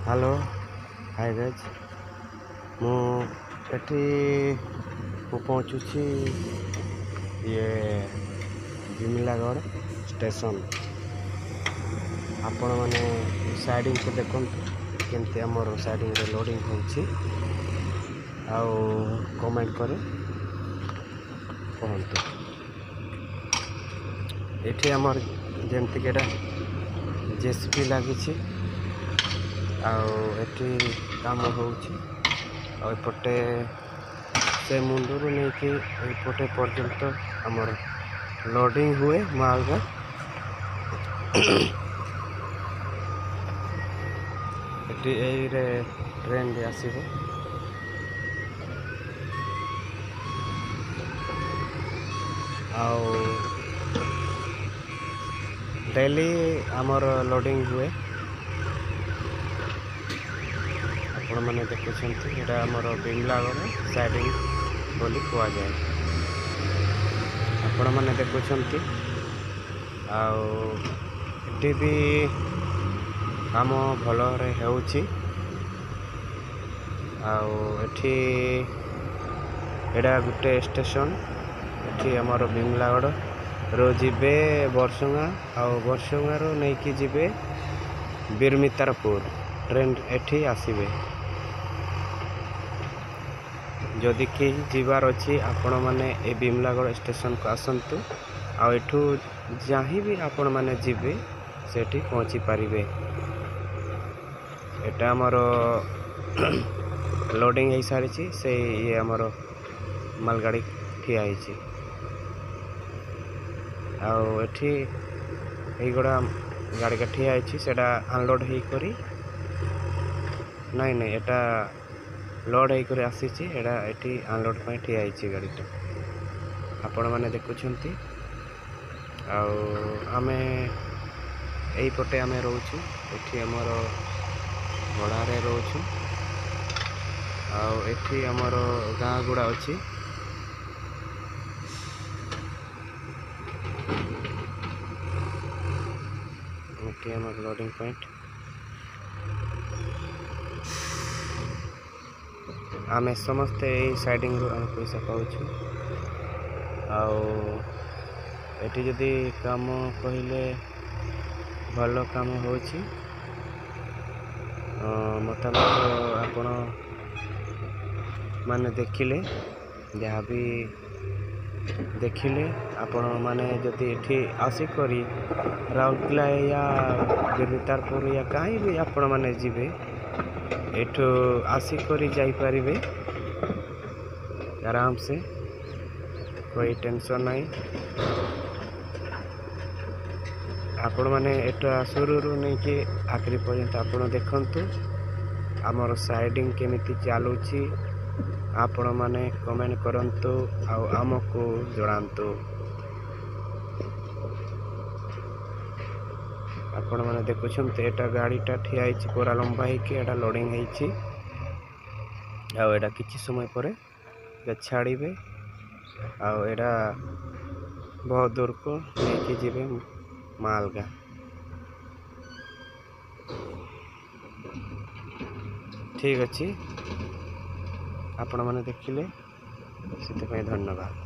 Hello hi guys मु eighty पहुँचुची ये बिमलागढ़ station आपण मैंने साइडिंग को देखते केमती आमर साइडिंग रे लोडिंग होची आउ कमेंट करे कहतु एठी आमर जेमती के जेसीबी लगी आठी काम होपटे से मुंडू नहीं कि एपटे पर्यंत आमर लोडिंग हुए मालगा ट्रेन भी आसब डेली आमर लोडिंग हुए आपण मैंने देखुंत यहाँ आमर बिमलागढ़ साइडिंग बोली कह जाए आपण मैंने देखुंत आठी भी काम भल होची एटा गोटे स्टेशन एठी आमर बिमलागढ़ रो जीवे बरसुंगा बरसुंगा रो नहीं कि जीवे बिरमितारपुर ट्रेन एठी आसीबे जदि कि जीवार अच्छी आपण मैंने ए बिमलागढ़ स्टेशन को आसतु आठू जहाँ भी आपण मैंने जीवे सेठी पहुँची पारिबे। एटा आमर लोडिंग हो सारी से ये आमर मालगाड़ी ठिया एठी गुड़ा गाड़ी का ठिया सेटा अनलोड हो करी नहीं एटा लोड होकर आसी एटी अनलोड पर ठिया गाड़ीटा आपण मैंने देखुंत आमे यहीपटे आम रोचु एठी आमर भड़ारे रोचु एठी आमर गाँ गुड़ा अच्छी आमर लोडिंग पॉइंट आमे समस्ते यही साइडिंग रू आम पैसा पाऊँ एटी जदि काम कहले भल काम होची मतामत आपण माने देखिले जहाँ भी देखिले आपण माने जदि एठी आसिकरी राउरकेला या बिरमितारपुर या कहीं भी आपण माने जीवे एठो आसिकरी जाई पारिबे आराम से कोई टेंशन नहीं आपण माने एटा शुरू नहीं कि आखिरी पर्यंत आपण देखंतु आमर साइडिंग केमिति चालुची आपण माने कमेंट करंतु आमको जणांतु आपण माने देखुछंत एटा गाड़ीटा ठिया होइछि पूरा लंबा होइछि एटा लोडिंग होइछि एटा किछि समय परे छाड़ीबे एटा बहुत दूर को लेके जीवे मालगा ठीक अच्छी आपण माने देखिले से धन्यवाद।